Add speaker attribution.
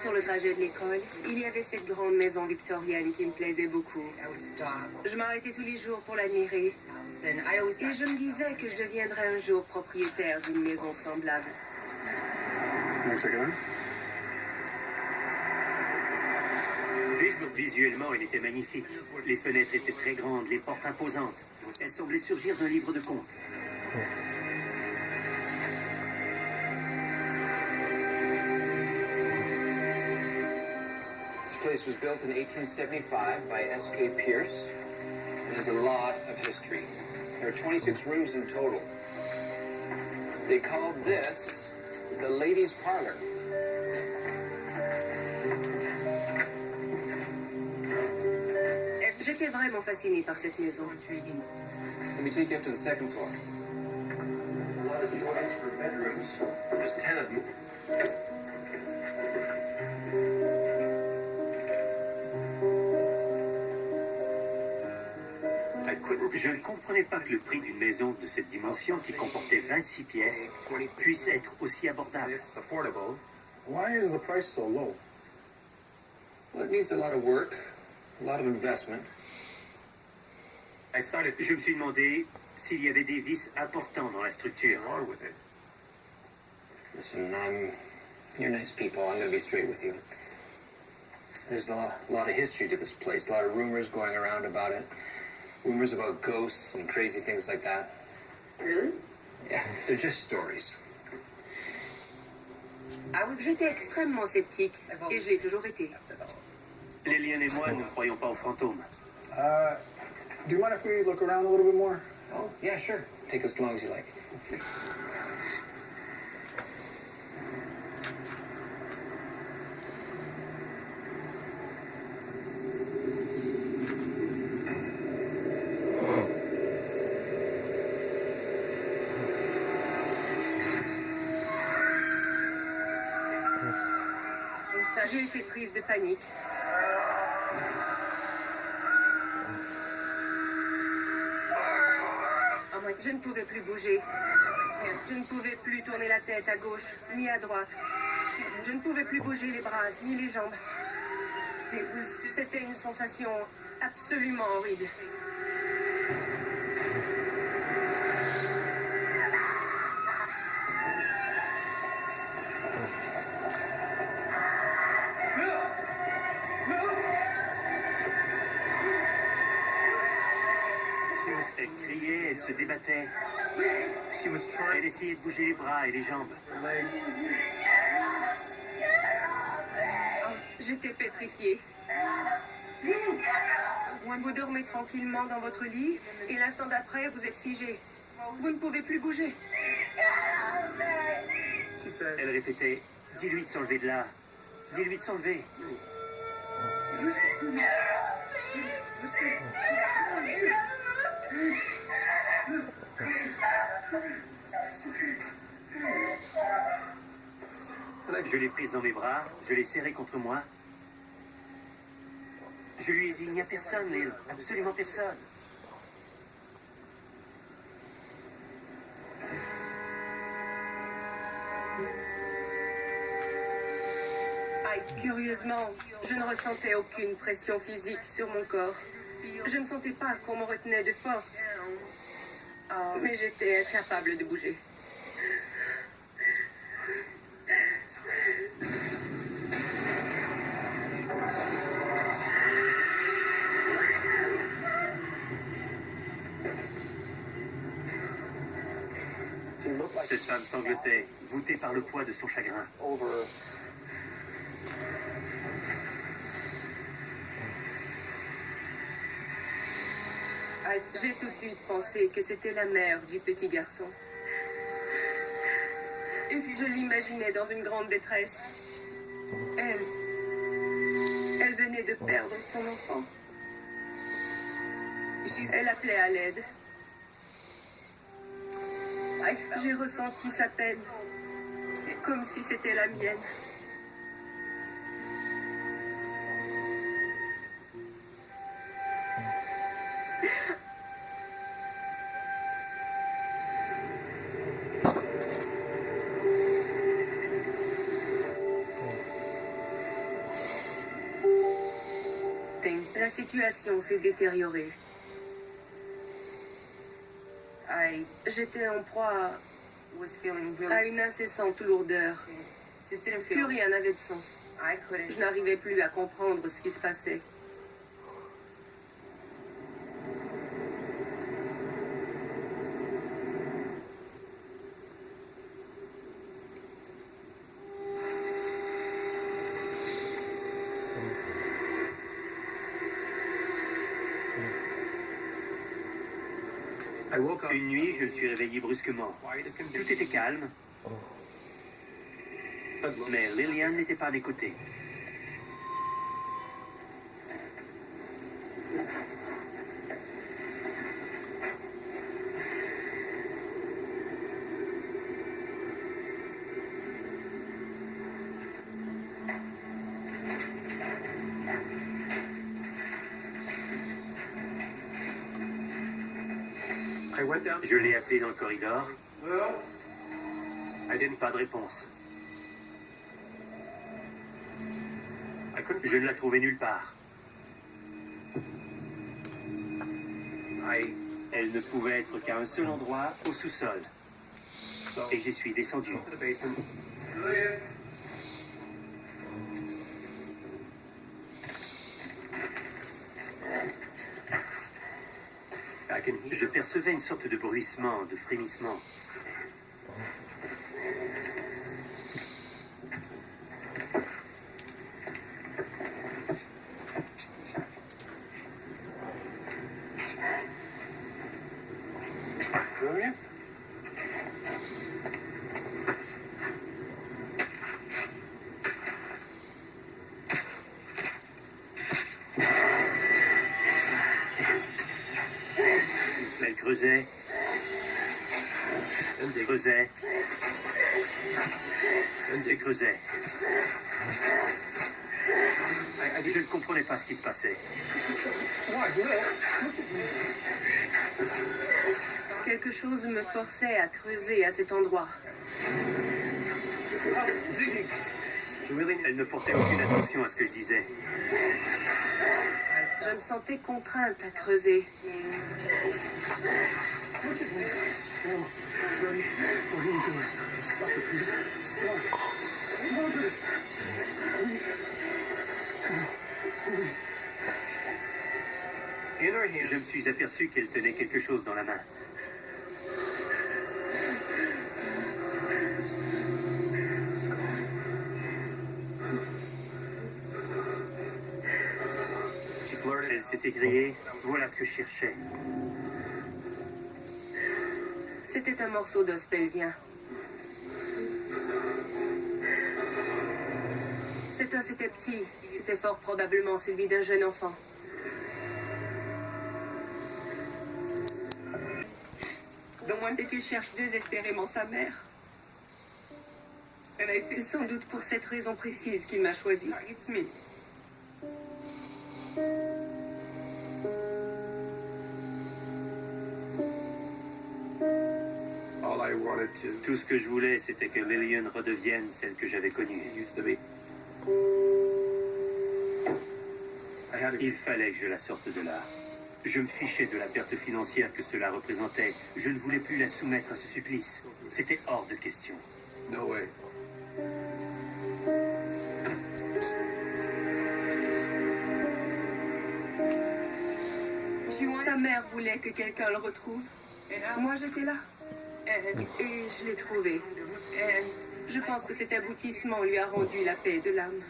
Speaker 1: sur le trajet de l'école, il y avait cette grande maison victorienne qui me plaisait beaucoup. Je m'arrêtais tous les jours pour l'admirer. Et je me disais que je deviendrais un jour propriétaire d'une maison semblable.
Speaker 2: Visuellement, elle était magnifique. Les fenêtres étaient très grandes, les portes imposantes. Elle semblait surgir d'un livre de contes.
Speaker 3: This place was built in 1875 by S.K. Pierce. It has a lot of history. There are 26 rooms in total. They called this the ladies' parlor.
Speaker 1: J'étais vraiment fascinée par cette maison.
Speaker 3: Let me take you up to the second floor. There's a lot of joists for bedrooms. There's 10 of them.
Speaker 2: Je ne comprenais pas que le prix d'une maison de cette dimension, qui comportait 26 pièces, puisse être aussi abordable.
Speaker 4: Why is the price so low?
Speaker 3: Well, it needs a lot of work, a lot of investment.
Speaker 2: Je me suis demandé s'il y avait des vices importants dans la structure.
Speaker 3: Listen, you're nice people. I'm going to be straight with you. There's a lot of history to this place, a lot of rumors going around about it. Rumors about ghosts and crazy things like that.
Speaker 1: Really?
Speaker 3: Yeah, they're just stories.
Speaker 1: J'étais extrêmement sceptique, et je l'ai toujours été.
Speaker 2: Lilian et moi ne croyons pas aux fantômes.
Speaker 4: Do you mind if we look around a little bit more?
Speaker 3: Oh, yeah, sure. Take as long as you like.
Speaker 1: J'ai été prise de panique. Je ne pouvais plus bouger. Je ne pouvais plus tourner la tête à gauche ni à droite. Je ne pouvais plus bouger les bras ni les jambes. C'était une sensation absolument horrible.
Speaker 2: Elle criait, elle se débattait. Elle essayait de bouger les bras et les jambes.
Speaker 1: J'étais pétrifiée. Vous dormez tranquillement dans votre lit et l'instant d'après, vous êtes figé. Vous ne pouvez plus bouger.
Speaker 2: Elle répétait, dis-lui de s'enlever de là. Dis-lui de s'enlever. Je l'ai prise dans mes bras, je l'ai serrée contre moi. Je lui ai dit, il n'y a personne, Lil, absolument personne.
Speaker 1: Curieusement, je ne ressentais aucune pression physique sur mon corps. Je ne sentais pas qu'on me retenait de force. Mais j'étais incapable de bouger.
Speaker 2: Cette femme sanglotait, voûtée par le poids de son chagrin.
Speaker 1: J'ai tout de suite pensé que c'était la mère du petit garçon. Et puis je l'imaginais dans une grande détresse. Elle venait de perdre son enfant. Elle appelait à l'aide. J'ai ressenti sa peine, comme si c'était la mienne. La situation s'est détériorée. J'étais en proie à une incessante lourdeur. Plus rien n'avait de sens. Je n'arrivais plus à comprendre ce qui se passait.
Speaker 2: Une nuit, je me suis réveillé brusquement. Tout était calme, mais Lillian n'était pas à mes côtés. Je l'ai appelé dans le corridor. Pas de réponse. Je ne la trouvais nulle part. Elle ne pouvait être qu'à un seul endroit, au sous-sol. Et j'y suis descendu. Je percevais une sorte de bruissement, de frémissement. Elle creusait. Elle creusait. Elle creusait. Je ne comprenais pas ce qui se passait.
Speaker 1: Quelque chose me forçait à creuser à cet endroit.
Speaker 2: Elle ne portait aucune attention à ce que je disais.
Speaker 1: Je me sentais contrainte à creuser.
Speaker 2: Je me suis aperçu qu'elle tenait quelque chose dans la main. Elle s'est écriée, voilà ce que je cherchais.
Speaker 1: C'était un morceau d'os pelvien. Cet os était petit. C'était fort probablement celui d'un jeune enfant. Et qu'il cherche désespérément sa mère. C'est sans doute pour cette raison précise qu'il m'a choisi.
Speaker 2: Tout ce que je voulais, c'était que Lillian redevienne celle que j'avais connue. Il fallait que je la sorte de là. Je me fichais de la perte financière que cela représentait. Je ne voulais plus la soumettre à ce supplice. C'était hors de question.
Speaker 1: Sa mère voulait que quelqu'un le retrouve. Moi, j'étais là. Et je l'ai trouvé. Je pense que cet aboutissement lui a rendu la paix de l'âme.